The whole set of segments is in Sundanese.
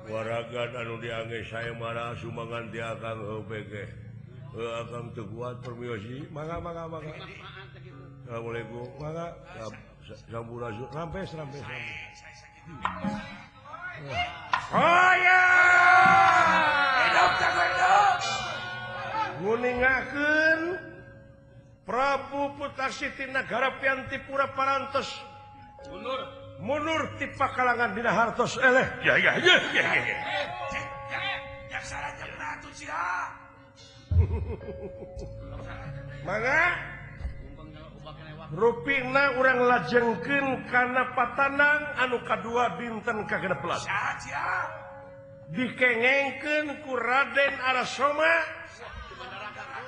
waragan anu diangge saya marah sumbangan dia Kang BG Kang Teguhan permiosi mangga Assalamualaikum mangga sampurasun rampes oh ya hidup nguningakeun Prabu Putasiti Nagara Piantipura parantos mundur ti pakalangan dina hartos eleh ya sarajeng ratu sia mangga rupina urang lajengkeun kana patanang anu kadua dinten ka-16 dikengengkeun ku Raden Arasoma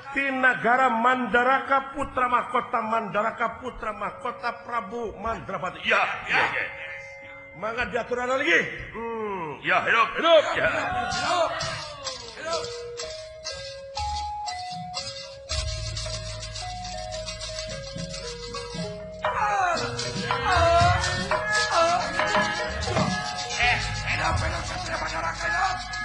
di Nagara Mandaraka putra mahkota Prabu Mandrapati ya mangga diaturan lagi ya hidup Satria Mandaraka hidup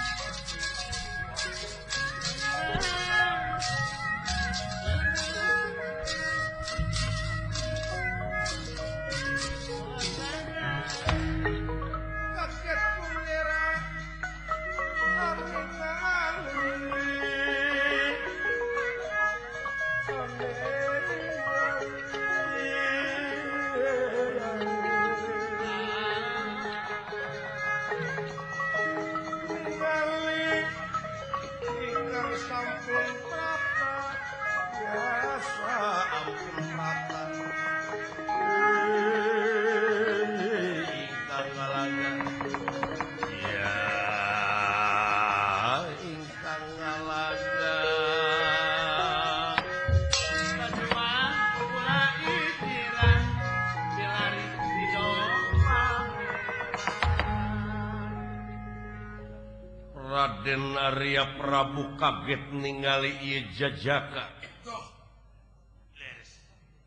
Raden Arya Prabu kaget ningali ieu jajaka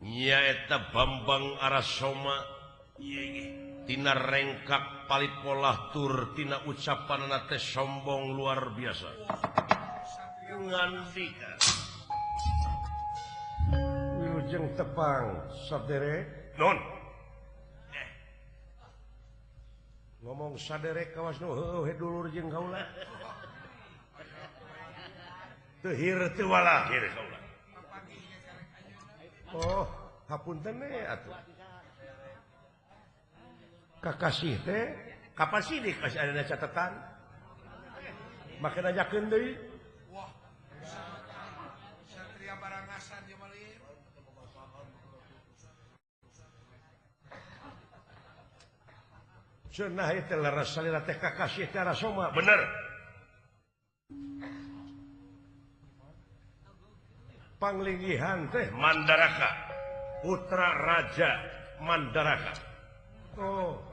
nyaeta Bambang Arasoma tina rengkak palit polah tur tina ucapanna teh sombong luar biasa ngandika wilujeng tepang sadere non ngomong sadere kawas nu heuh dulur jeung kaula teu hir teu walahir kaula oh hapunten we atuh kakasih teh kapan sidik masih aya catatan make najakeun deui wah satria barangasan ieu mah cenah ieu teh leres salira teh kakasih teh Arasoma bener panglinggihan teh Mandaraka putra Raja Mandaraka oh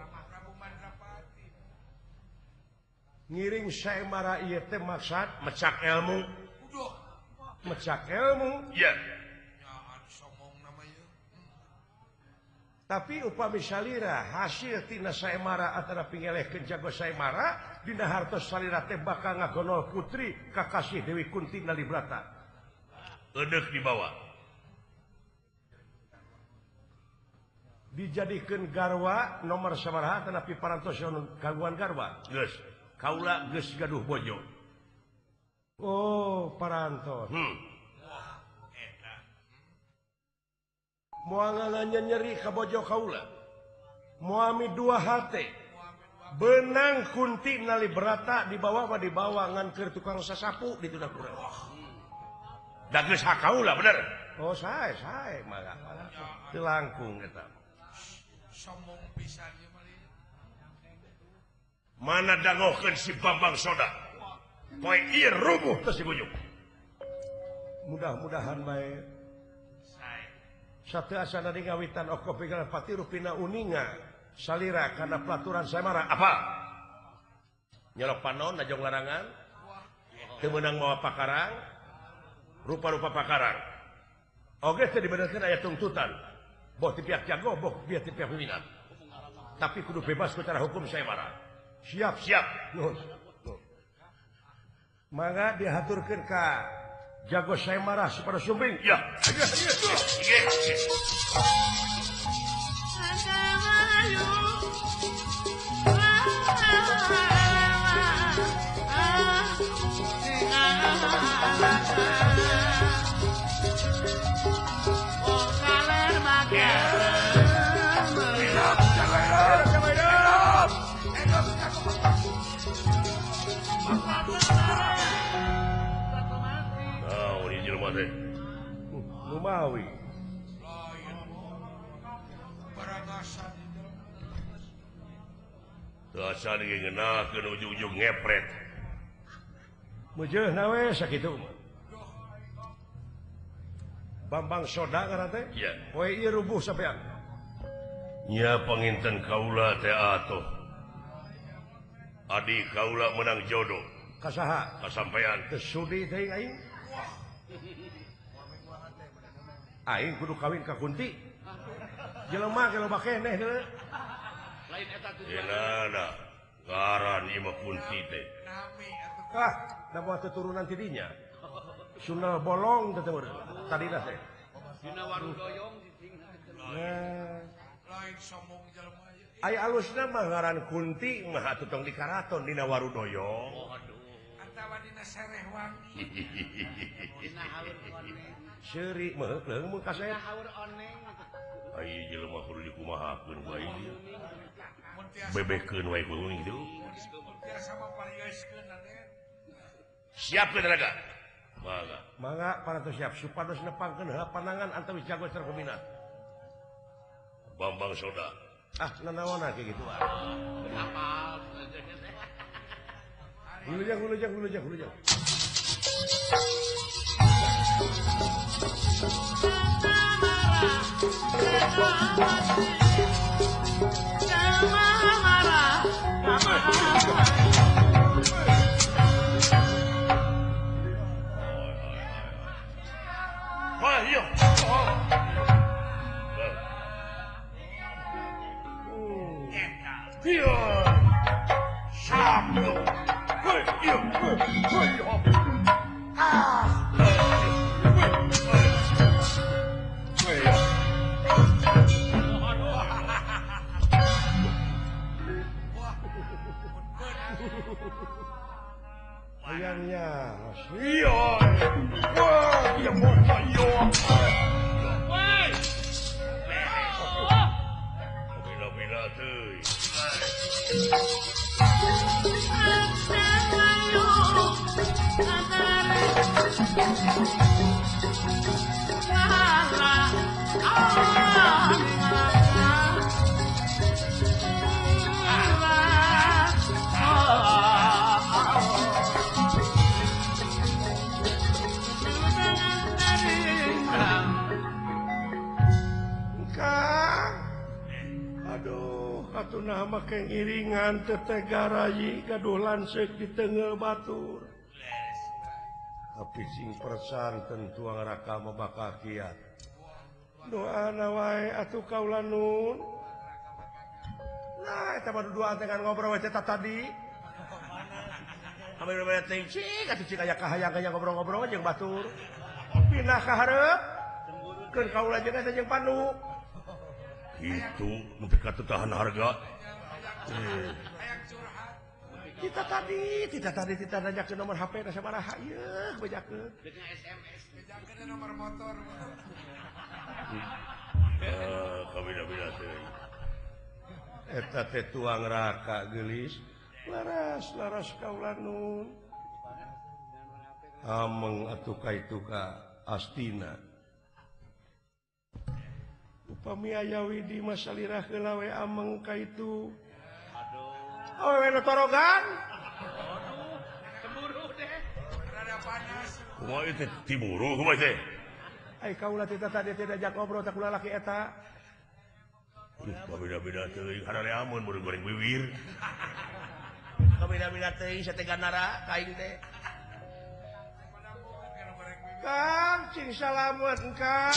ngiring saemara ieu teh maksud mecak ilmu ya tapi upami salira hasil tina saemara antara pingelehkeun jago saemara dina hartos salira teh bakal ngagonol putri kakasih Dewi Kunti Nalibrata eudeuh dibawa dijadikeun garwa nomor sabaraha tanapi parantos kagungan garwa geus kaula geus gaduh bojo oh parantos eta moal nyeri ka bojo kaula moami dua hate benang Kunti Nalibrata dibawa ngan keur tukang sasapu di tuna kurang da geus hak kaula bener oh sae mangga teu langkung eta sombong pisan ieu mana dangokeun si Bambang Soda poe ieu rubuh teh si bujung mudah-mudahan bae sateu asana ngawitan oko pikiran pati rupina uninga salira kana pelaturan saemara apa nyelok panon najong larangan teu meunang mawa pakarang rupa-rupa pakarang oge teh dibenerkeun aya tuntutan boh ti pihak jago boh ti pihak pimpinan tapi kudu bebas secara hukum saemara siap nuhun mangga diaturkeun ka jago saya marah pada sumbing ya Lumawi dasar ngenakeun ujung-ujung ngepret meujeun nawe sakitu Bambang Soda ngaran teh iya poe ieu rubuh sampean nya panginten kaula teh atuh adi kaula menang jodoh ka saha ka sampean teu sudi teuing aing aing kudu kawin ka Kunti jelema ge loba keneh heula lain eta tujuan ngaran ieu mah Kunti teh da buat keturunan tidinya Sunda bolong teh tadina teh dina warudoyong ditingna lain sombong jelema aya alusna mah ngaran Kunti mah atuh tong dikaraton dina warudoyong atawa dina Serehwangi dina haur seuri meuh leung mun kaset haur oneng ai jelema kudu dikumahakeun bae mun tiasa bebehkeun wae kudu gitu tiasa maparioskeun Raden siap teh tenaga mangga parantos siap supados nepangkeun heula panangan antawis jago terpeminat Bambang Soda nanawana kayak gitu hafal hulujang ayo iya sabtu iya ayangnya iya wah iya bocah iya woi bila-bila teuy Aduh nama kengiringan tetegarayi gaduh lansek di tengah batur tapi sing persan tentu raka mabakah kiat doa wae atuh kaula nun nah eta mah duduan teh ngobrol we eta tadi ambil we teh cing atuh cing aya kahayang aya ngobrol-ngobrol jeung batur pindah ka hareup keun kaula jeung eta jeung Pandu itu nepi ka tahan harga kita tadi nanyakeun nomor HP na sabaraha ieu bejakeun SMS bejakeun nomor motor kabina-bina teh eta teh tuang raka geulis laras kaula nun ameng atuh ka itu ka Astina upami aya widi masalirah heula we ameng ka itu awewe nu torogan cemburu deh rada panas kumaha ieu teh tiburu kumaha teh ai kaula teh tadi teh diajak ngobrol teh kula laki eta kabina-bina teuing harare amun mun goreng wiwir kabina-bina teuing sateganara kaing teh Kang cing salamet Kang